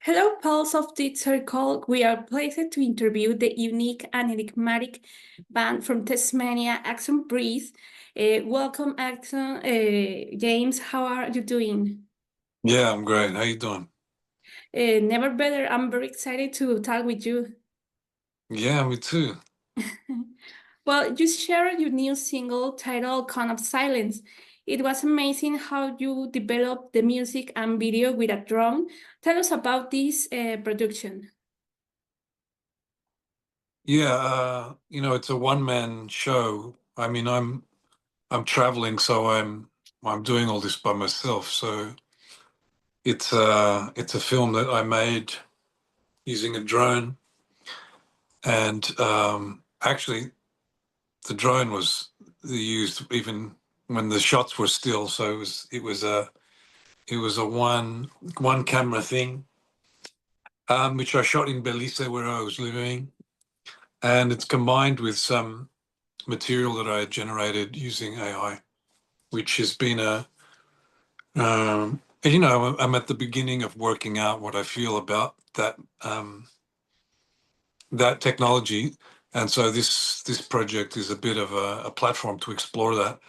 Hello, pals of the Circle. We are pleased to interview the unique and enigmatic band from Tasmania, Axon Breeze. Welcome, Axon. James, how are you doing? Yeah, I'm great. How you doing? Never better. I'm very excited to talk with you. Yeah, me too. Well, you shared your new single titled Con of Silence. It was amazing how you developed the music and video with a drone. Tell us about this production. Yeah, it's a one-man show. I mean, I'm traveling, so I'm doing all this by myself. So it's a film that I made using a drone, and actually the drone was used even when the shots were still. So it was a one camera thing, which I shot in Belize where I was living, and it's combined with some material that I had generated using AI, which has been I'm at the beginning of working out what I feel about that technology, and so this project is a bit of a platform to explore that.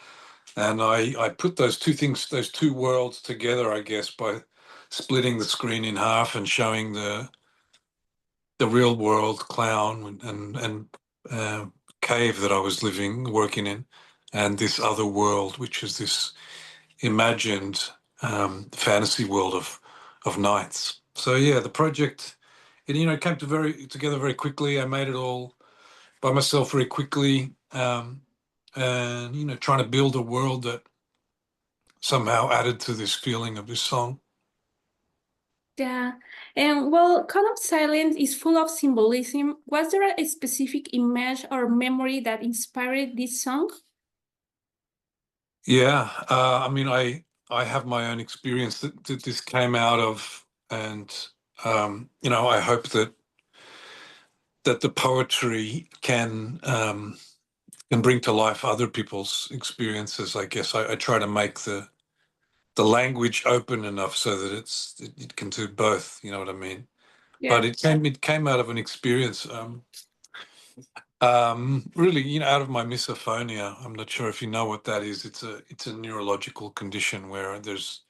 And I put those two things, those two worlds together, I guess, by splitting the screen in half and showing the real world clown and uh, cave that I was working in, and this other world, which is this imagined fantasy world of knights. So yeah, the project it came together very quickly. I made it all by myself very quickly, and trying to build a world that somehow added to this feeling of this song. Yeah, and well, Call of Silence is full of symbolism. Was there a specific image or memory that inspired this song? Yeah, I mean, I have my own experience that this came out of, and I hope that the poetry can bring to life other people's experiences. I guess I try to make the language open enough so that it can do both. You know what I mean? But Yeah, it came out of an experience. Really, out of my misophonia. I'm not sure if you know what that is. It's a neurological condition where there's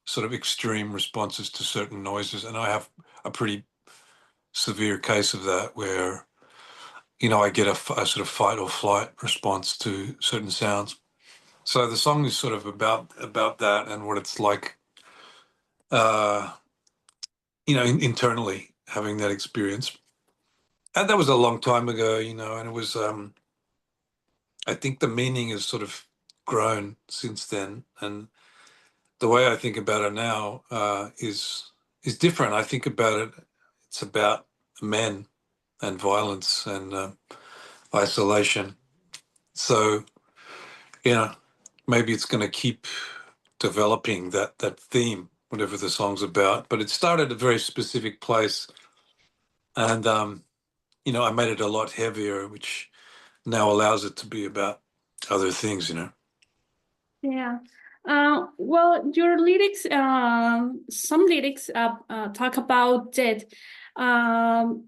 sort of extreme responses to certain noises, and I have a pretty severe case of that where I get a sort of fight or flight response to certain sounds. So the song is sort of about that and what it's like, uh, internally having that experience. And that was a long time ago, and it was. I think the meaning has sort of grown since then, and the way I think about it now is different. I think about it. It's about men and violence and isolation. So maybe it's going to keep developing that theme, whatever the song's about. But it started at a very specific place, and I made it a lot heavier, which now allows it to be about other things. yeah. Well, your lyrics, some lyrics talk about death. Um,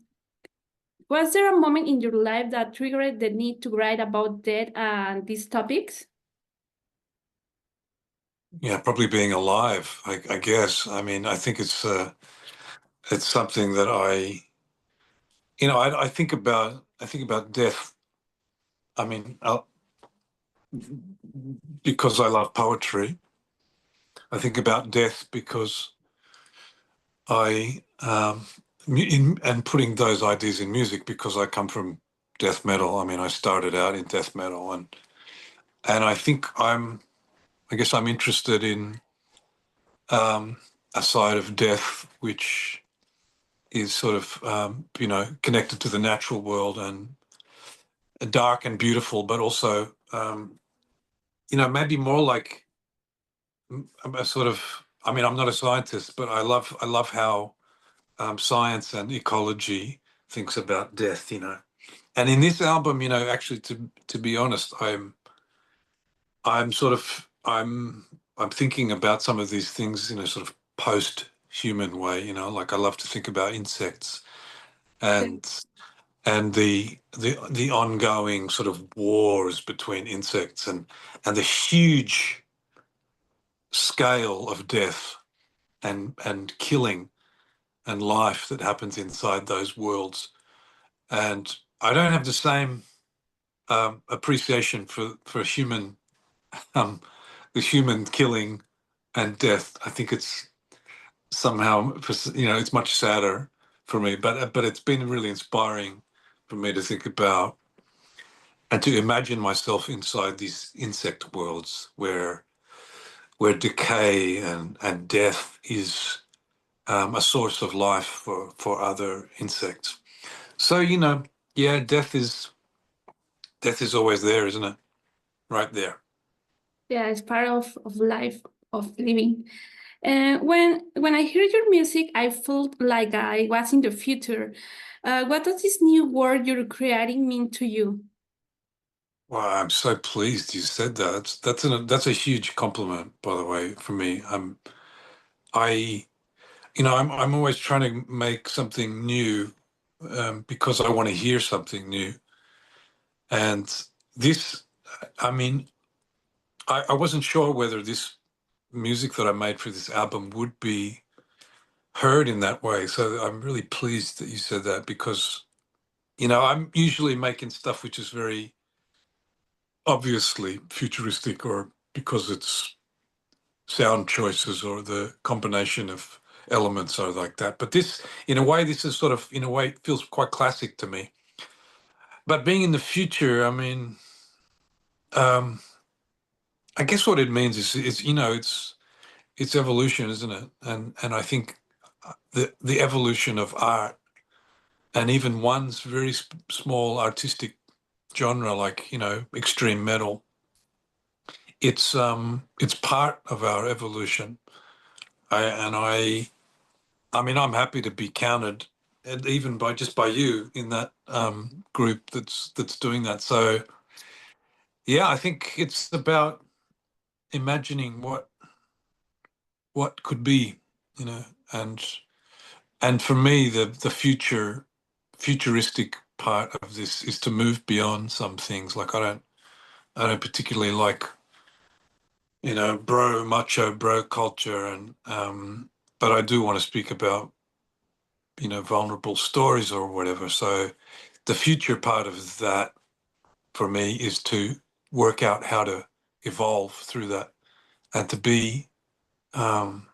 was there a moment in your life that triggered the need to write about death and these topics? Yeah, probably being alive. I guess. I mean, I think it's something that I think about. I think about death. I mean, because I love poetry. I think about death because I and putting those ideas in music because I come from death metal. I mean, I started out in death metal, and I think I guess I'm interested in um, a side of death which is sort of connected to the natural world and dark and beautiful, but also maybe more like a sort of. I mean, I'm not a scientist, but I love how science and ecology thinks about death. And in this album, actually, to be honest, I'm sort of I'm thinking about some of these things, sort of post. human way, you know, like I love to think about insects and the ongoing sort of wars between insects and the huge scale of death and killing and life that happens inside those worlds. And I don't have the same appreciation for human um, the human killing and death. I think it's somehow, you know, it's much sadder for me. But it's been really inspiring for me to think about and to imagine myself inside these insect worlds where decay and death is a source of life for other insects. So, you know, yeah, death is always there, isn't it? Right there. Yeah, it's part of life, of living. When I hear your music, I felt like I was in the future. What does this new world you're creating mean to you? Well, I'm so pleased you said that. That's a huge compliment, by the way, for me. I you know I'm always trying to make something new because I want to hear something new. And this, I mean, I wasn't sure whether this music that I made for this album would be heard in that way. So I'm really pleased that you said that because, you know, I'm usually making stuff which is very obviously futuristic or because it's sound choices or the combination of elements are like that. But this, in a way, this is sort of, in a way, it feels quite classic to me. But being in the future, I mean, um, I guess what it means is you know, it's evolution, isn't it? And I think the evolution of art and even one's very small artistic genre, like you know, extreme metal, it's part of our evolution. I mean, I'm happy to be counted, and even by just by you in that group that's doing that. So yeah, I think it's about imagining what could be, you know, and for me, the futuristic part of this is to move beyond some things. Like I don't particularly like, you know, macho bro culture, and but I do want to speak about, you know, vulnerable stories or whatever. So the future part of that for me is to work out how to evolve through that and to be, um,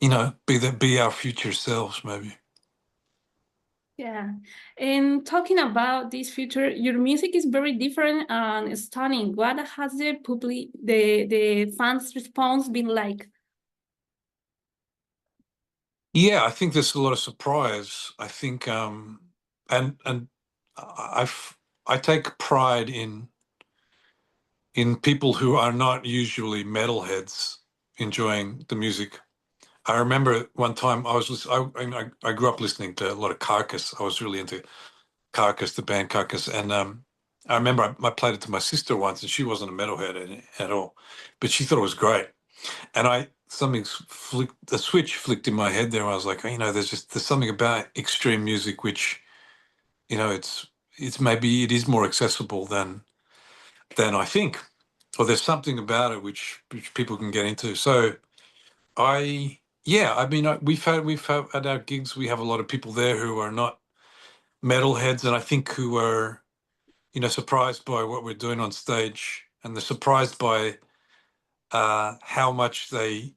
you know, be our future selves, maybe. Yeah, and talking about this future, your music is very different and stunning. What has the fans' response been like? Yeah, I think there's a lot of surprise. I think, and I take pride in people who are not usually metalheads enjoying the music. I remember one time I grew up listening to a lot of Carcass. I was really into Carcass, the band Carcass, and I remember I played it to my sister once, and she wasn't a metalhead at all, but she thought it was great. And the switch flicked in my head there. I was like, oh, you know, there's something about extreme music which, you know, it's maybe it is more accessible than I think, or there's something about it which people can get into. So yeah, I mean, we've had at our gigs we have a lot of people there who are not metalheads, and I think who are, you know, surprised by what we're doing on stage, and they're surprised by how much they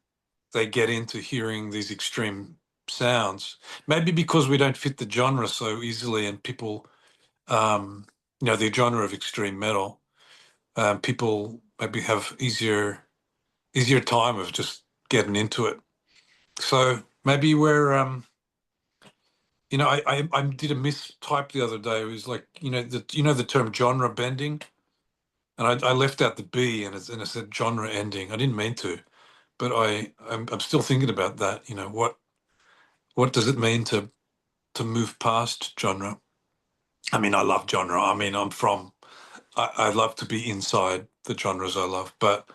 get into hearing these extreme sounds. Maybe because we don't fit the genre so easily, and people, you know, the genre of extreme metal, people maybe have easier time of just getting into it. So maybe we're, you know, I did a mistype the other day. It was like, you know the term genre bending, and I left out the B and it said genre ending. I didn't mean to, but I'm still thinking about that. You know, what does it mean to move past genre? I mean, I love genre. I mean, I love to be inside the genres I love, but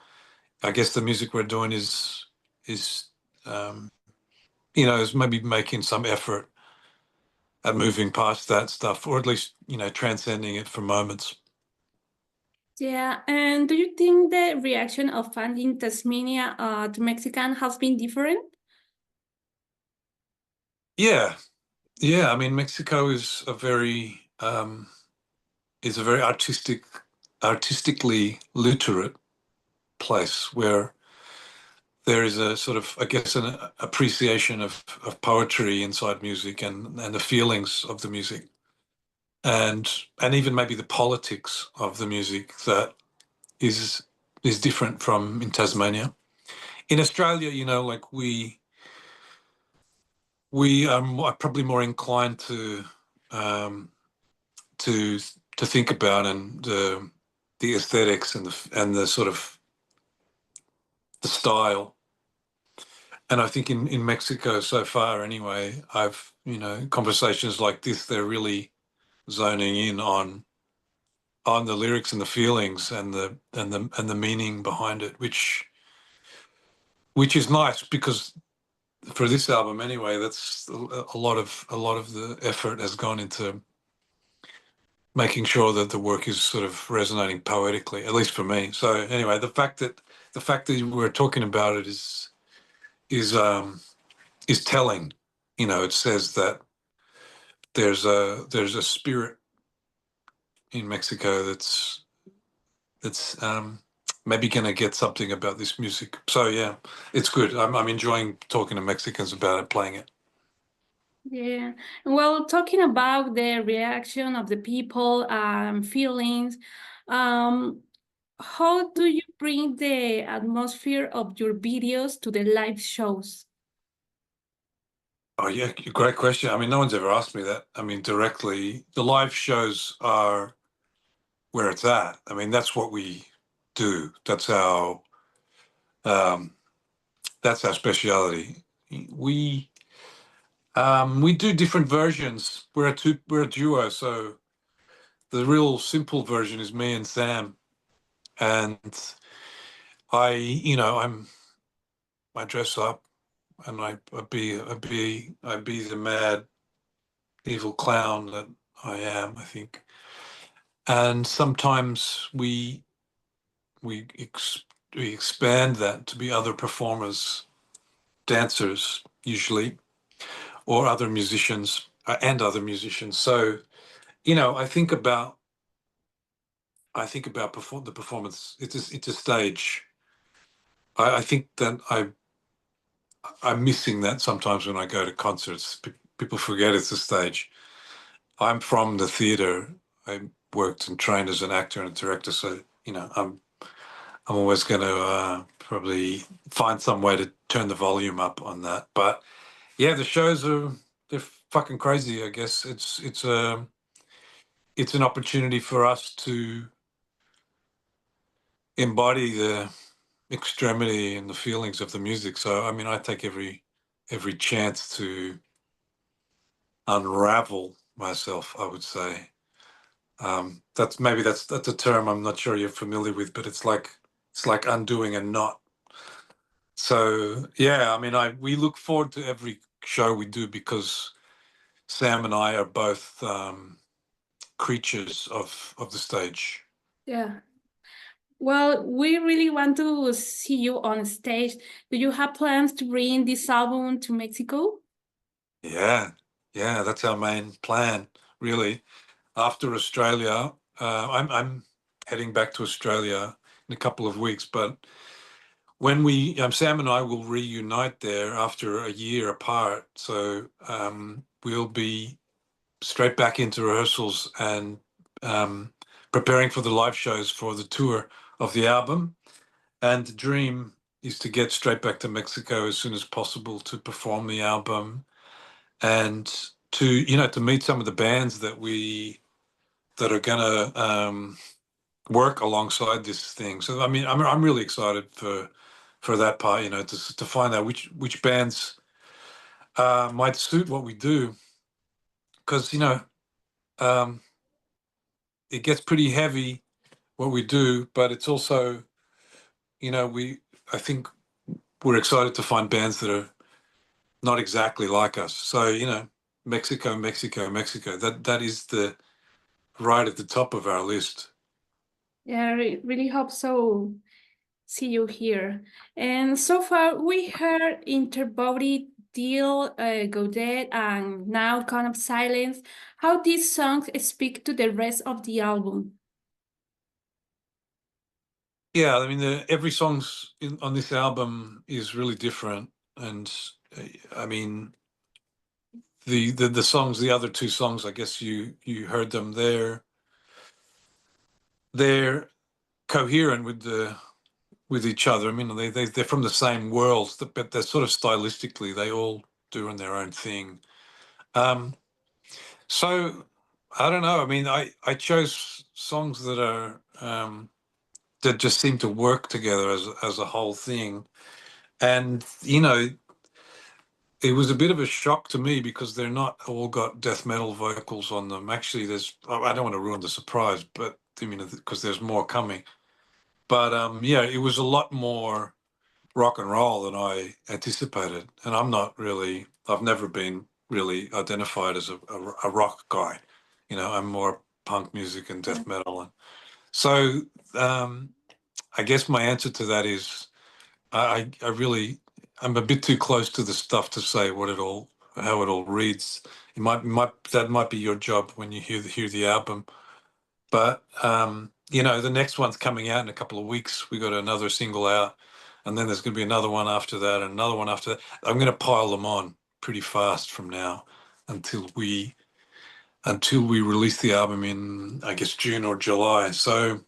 I guess the music we're doing is is maybe making some effort at moving past that stuff, or at least, transcending it for moments. Yeah, and do you think the reaction of fans in Tasmania to Mexican has been different? Yeah. Yeah. I mean, Mexico is a very artistically literate place where there is a sort of, I guess, an appreciation of poetry inside music and the feelings of the music and even maybe the politics of the music that is different from in Tasmania. In Australia, like we are probably more inclined um, to think about and the aesthetics and the sort of the style. And I think in Mexico so far, anyway, I've conversations like this, they're really zoning in on the lyrics and the feelings and the meaning behind it, which is nice because for this album anyway, that's a lot of the effort has gone into making sure that the work is sort of resonating poetically, at least for me. So anyway, the fact that we're talking about it is telling. It says that there's a spirit in Mexico that's maybe going to get something about this music. So yeah, it's good. I'm enjoying talking to Mexicans about it, playing it. Yeah. Well, talking about the reaction of the people, feelings, um, how do you bring the atmosphere of your videos to the live shows? Oh yeah, great question. I mean, no one's ever asked me that. I mean, directly. The live shows are where it's at. I mean, that's what we do. Um, that's our speciality. We do different versions. We're a duo, so the real simple version is me and Sam, and I dress up and I be the mad evil clown that I am, I think. And sometimes we ex, we expand that to be other performers, dancers usually, or other musicians and other musicians. So I think about the performance. It's a stage. I think that I'm missing that sometimes when I go to concerts. People forget it's a stage. I'm from the theater. I worked and trained as an actor and a director, so I'm always going to probably find some way to turn the volume up on that. But yeah, the shows they're fucking crazy. I guess it's an opportunity for us to embody the extremity and the feelings of the music. So I mean, I take every chance to unravel myself, I would say. That's a term I'm not sure you're familiar with, but it's like undoing a knot. So yeah, I mean, we look forward to every show we do because Sam and I are both creatures of the stage. Yeah. Well, we really want to see you on stage. Do you have plans to bring this album to Mexico? Yeah, yeah, that's our main plan, really. After Australia, I'm heading back to Australia in a couple of weeks, but when Sam and I will reunite there after a year apart. So we'll be straight back into rehearsals and preparing for the live shows for the tour of the album. And the dream is to get straight back to Mexico as soon as possible to perform the album and to meet some of the bands that are gonna work alongside this thing. So I mean, I'm really excited for that part. To find out which bands might suit what we do, because um, it gets pretty heavy what we do, but it's also we I think we're excited to find bands that are not exactly like us. So, Mexico, Mexico, Mexico. That is the right at the top of our list. Yeah, I really hope so. See you here. And so far, we heard Interbody, Deal, Godet, and now Kind of Silence. How these songs speak to the rest of the album? Yeah, I mean, every song's on this album is really different, and I mean, the songs, the other two songs, I guess you heard them. They're coherent with each other. I mean, they're from the same world, but they're sort of stylistically, they all doing their own thing. So I don't know. I mean, I chose songs that are that just seem to work together as a whole thing, and it was a bit of a shock to me because they're not all got death metal vocals on them. Actually, I don't want to ruin the surprise, but I mean, because there's more coming. But yeah, it was a lot more rock and roll than I anticipated. And I've never been really identified as a rock guy. I'm more punk music and Yeah. death metal. And so I guess my answer to that is I really, I'm a bit too close to the stuff to say how it all reads. That might be your job when you hear the album. But the next one's coming out in a couple of weeks. We got another single out, and then there's going to be another one after that, and another one after that. I'm going to pile them on pretty fast from now until we release the album in, I guess, June or July. So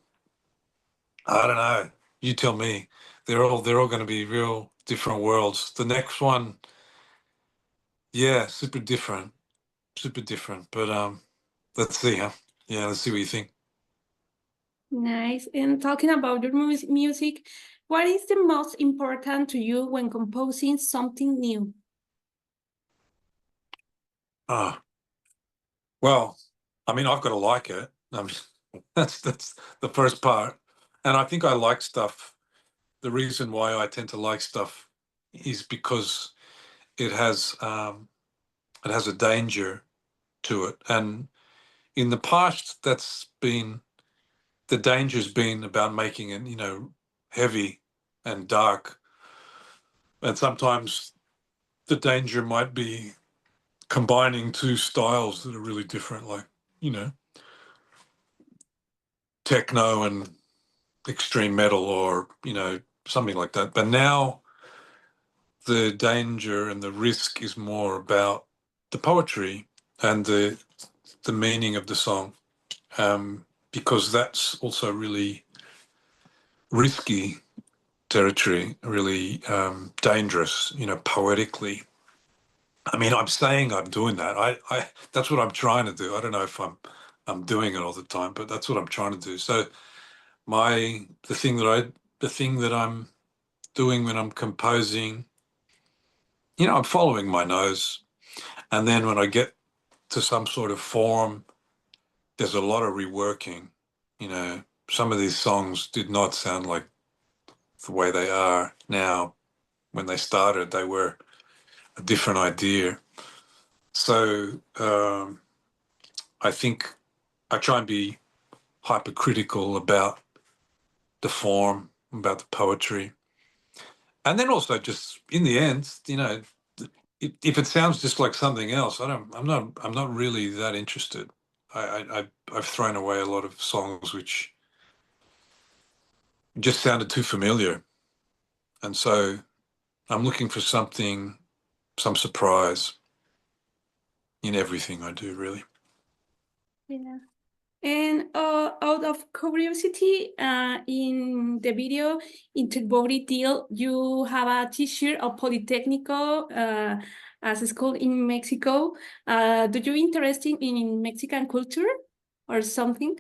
I don't know. You tell me. They're all going to be real different worlds. The next one, yeah, super different, super different. But let's see, huh? Yeah, let's see what you think. Nice. And talking about your music, what is the most important to you when composing something new? Ah, well, I mean, I've got to like it. That's the first part, and I think I like stuff. The reason why I tend to like stuff is because it has um, it has a danger to it, and in the past, the danger's been about making it, heavy and dark, and sometimes the danger might be combining two styles that are really different, like you know, techno and extreme metal, or something like that. But now the danger and the risk is more about the poetry and the meaning of the song, because that's also really risky territory, really dangerous, poetically. I mean, I'm saying I'm doing that. I that's what I'm trying to do. I don't know if I'm doing it all the time, but that's what I'm trying to do. So the thing that I'm doing when I'm composing, I'm following my nose. And then when I get to some sort of form, there's a lot of reworking. You know, some of these songs did not sound like the way they are now. When they started, they were a different idea. So I think I try and be hypercritical about the form, about the poetry. And then also just in the end, if it sounds just like something else, I'm not really that interested. I've thrown away a lot of songs which just sounded too familiar, and so I'm looking for some surprise in everything I do, really. Yeah. And out of curiosity, in the video Interbody Deal, you have a T-shirt of Polytechnico as a school in Mexico. Do you interested in Mexican culture or something?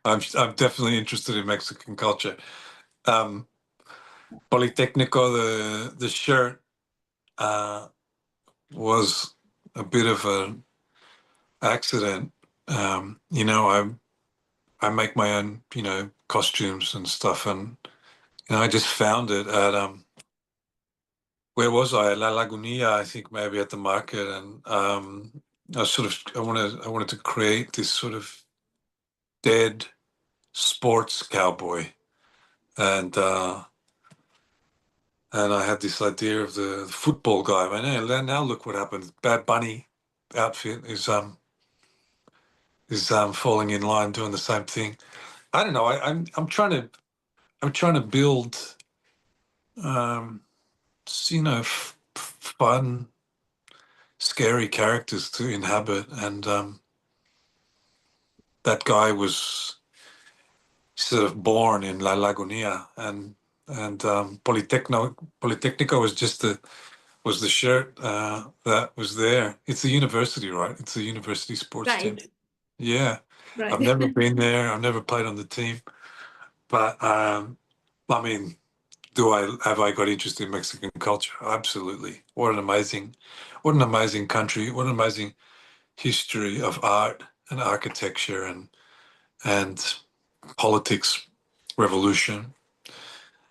I'm definitely interested in Mexican culture. Um, Politecnico, the shirt was a bit of an accident. I make my own, costumes and stuff, and I just found it at where was I? La Lagunilla, I think maybe at the market, and I wanted to create this sort of dead sports cowboy, and I had this idea of the football guy. I mean, now look what happened. Bad Bunny outfit is falling in line, doing the same thing. I don't know. I'm trying to build, um, fun, scary characters to inhabit, and that guy was sort of born in La Lagunilla, and Politecnico was the shirt that was there. It's a university, right? It's a university sports team. Right, Yeah, I've right. never been there. I've never played on the team, but I mean, have I got interest in Mexican culture? Absolutely. What an amazing country. What an amazing history of art and architecture and politics, revolution,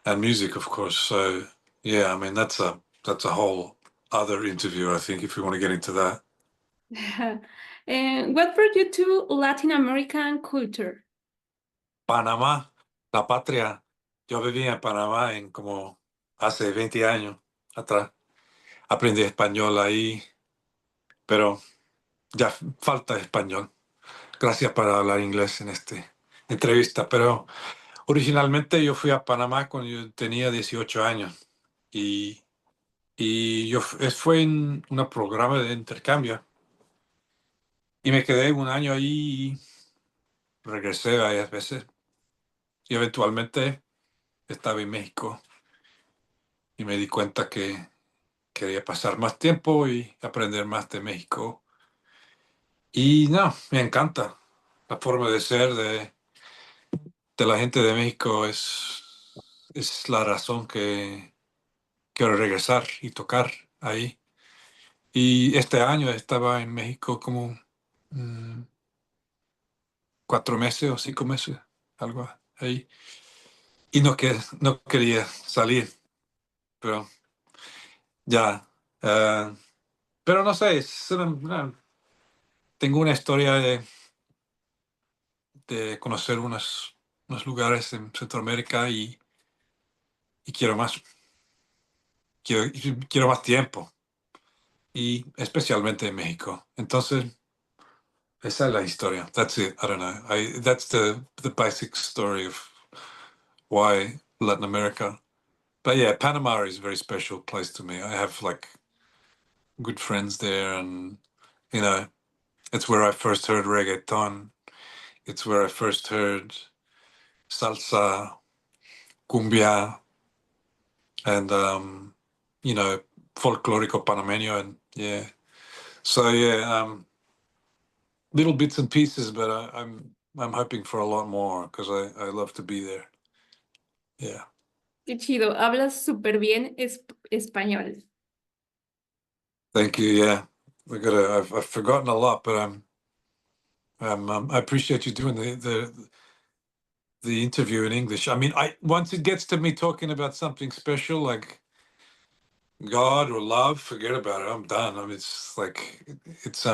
and music, of course. So yeah, I mean that's a whole other interview, I think, if you want to get into that. And what brought you to Latin American culture? Panamá, la patria. Yo vivía en Panamá en como hace 20 años atrás. Aprendí español ahí, pero ya falta español. Gracias por hablar inglés en esta entrevista. Pero originalmente yo fui a Panamá cuando yo tenía 18 años y, fue en un programa de intercambio y me quedé un año ahí y regresé varias veces. Y eventualmente estaba en México y me di cuenta que quería pasar más tiempo y aprender más de México. Y no, me encanta la forma de ser de la gente de México. Es la razón que quiero regresar y tocar ahí. Y este año estaba en México como 4 meses o 5 meses, algo ahí. Y no quería salir, pero ya. Pero no sé, tengo una historia de conocer unos lugares en Centroamérica y quiero más. Quiero más tiempo. Y especialmente en México. Entonces, esa es la historia. That's it. I don't know. That's the basic story of why Latin America. But yeah, Panama is a very special place to me. I have like good friends there, and you know, it's where I first heard reggaeton. It's where I first heard salsa, cumbia, and folclórico panameño, and yeah. So yeah, little bits and pieces, but I'm hoping for a lot more because I love to be there. Yeah. Qué chido, hablas súper bien español. Thank you. Yeah, I've forgotten a lot, but I appreciate you doing the interview in English. I mean, once it gets to me talking about something special like God or love, forget about it. I'm done. I mean, it's like it's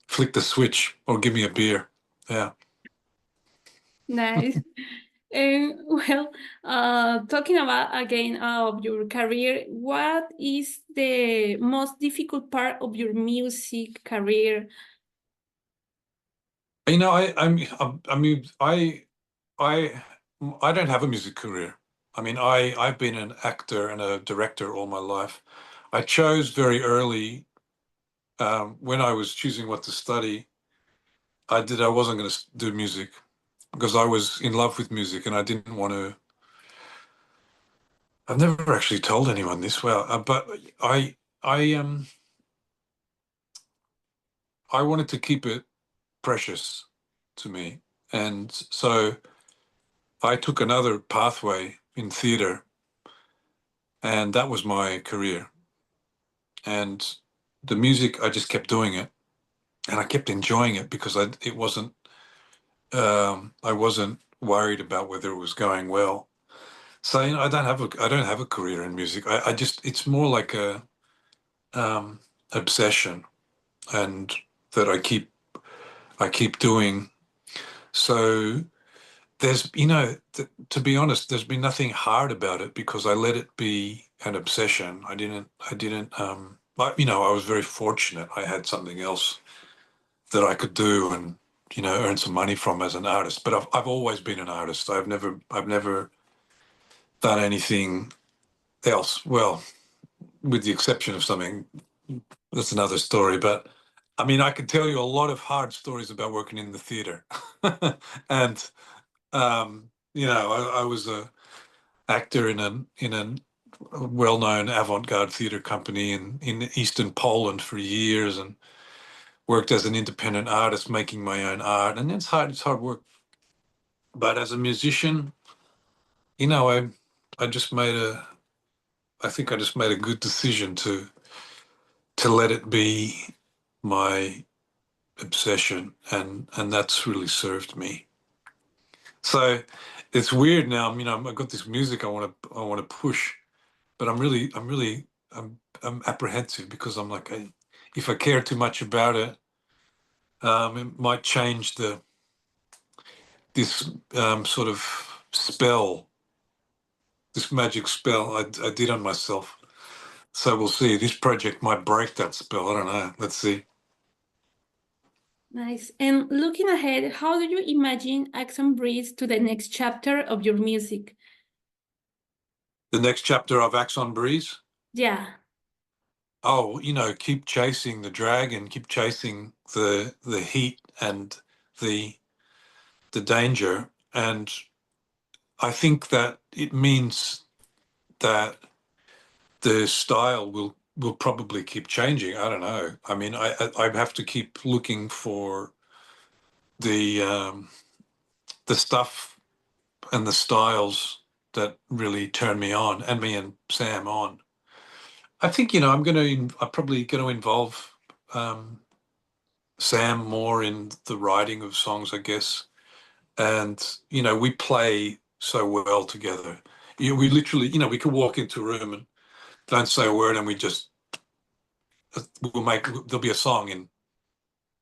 flick the switch or give me a beer. Yeah. Nice. Well, talking about again of your career, what is the most difficult part of your music career? You know, I mean, I don't have a music career. I mean, I've been an actor and a director all my life. I chose very early, when I was choosing what to study. I wasn't going to do music because I was in love with music and I didn't want to. I've never actually told anyone this. Well, but I I wanted to keep it precious to me, and so I took another pathway in theater, and that was my career. And the music, I just kept doing it, and I kept enjoying it because I wasn't worried about whether it was going well. So I don't have a career in music. I just it's more like a obsession, and that I keep doing. So there's to be honest, there's been nothing hard about it because I let it be an obsession. I didn't I was very fortunate. I had something else that I could do and earn some money from as an artist. But I've always been an artist. I've never done anything else. Well, with the exception of something that's another story. But I mean, I could tell you a lot of hard stories about working in the theater, and I was a actor in a well-known avant-garde theater company in eastern Poland for years, and worked as an independent artist making my own art, and it's hard work. But as a musician, you know, I just made a I think I just made a good decision to let it be my obsession, and that's really served me. So it's weird now. I've got this music I want to push, but I'm apprehensive because I'm like, if I care too much about it, it might change this sort of spell, this magic spell I did on myself. So we'll see. This project might break that spell. I don't know. Let's see. Nice. And looking ahead, how do you imagine Axon breathes to the next chapter of your music? The next chapter of Axon Breeze. Yeah. Oh, keep chasing the dragon, keep chasing the heat and the the danger. And I think that it means that the style will probably keep changing. I don't know. I mean, I have to keep looking for the the stuff and the styles that really turn me on and me and Sam on. I think I'm probably going to involve um, Sam more in the writing of songs, I guess. And we play so well together. We literally, we could walk into a room and don't say a word, and there'll be a song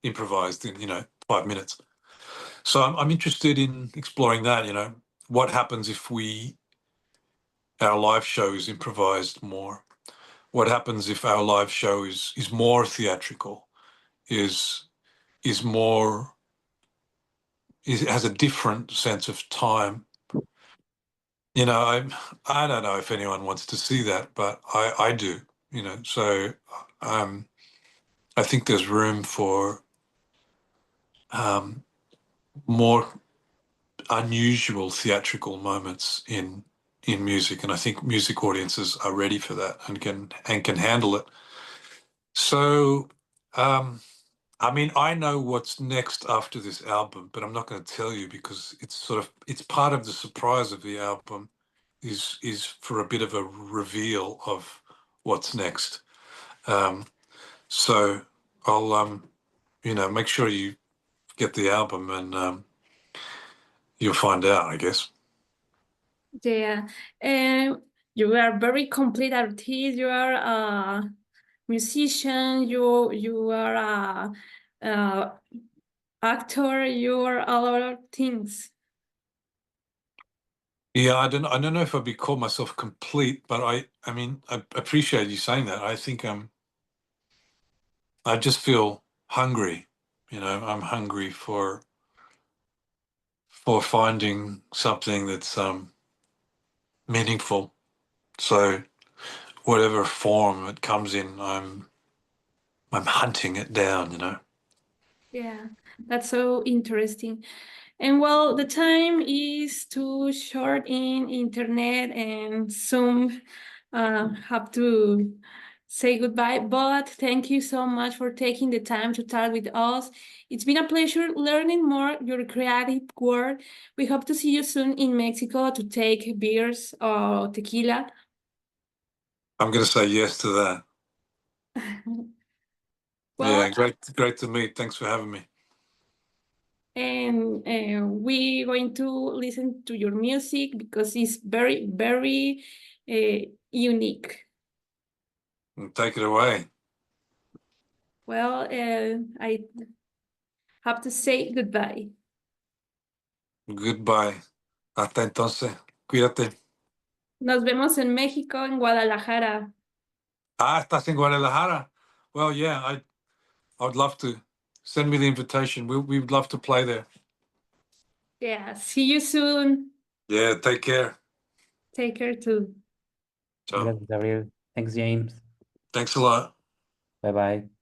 improvised in 5 minutes. So I'm interested in exploring that. What happens if our live show is improvised more? What happens if our live show is more theatrical? Is more has a different sense of time. I don't know if anyone wants to see that, but I do. So um, I think there's room for um, more unusual theatrical moments in music, and I think music audiences are ready for that and can handle it. So, I mean, I know what's next after this album, but I'm not going to tell you because it's part of the surprise of the album is for a bit of a reveal of what's next. Um, so I'll make sure you get the album and you'll find out, I guess. Yeah. And you are very complete artist. You are a musician. You are a actor. You are a lot of things. Yeah, I don't know if I'd be call myself complete, but I mean I appreciate you saying that. I think I just feel hungry. I'm hungry for finding something that's meaningful. So whatever form it comes in, I'm hunting it down. Yeah, that's so interesting. And well, the time is too short in internet and soon have to say goodbye. But thank you so much for taking the time to talk with us. It's been a pleasure learning more your creative work. We hope to see you soon in Mexico to take beers or tequila. I'm going to say yes to that. Well, Yeah, great to meet. Thanks for having me. and we're going to listen to your music because it's very, very unique. Take it away. Well, I have to say goodbye. Goodbye. Hasta entonces. Cuídate. Nos vemos en México, en Guadalajara. Ah, estás en Guadalajara. Well, yeah, I would love to. Send me the invitation. We'd love to play there. Yeah, see you soon. Yeah, take care. Take care too. Ciao. Gracias, Gabriel. Thanks, James. Thanks a lot. Bye bye.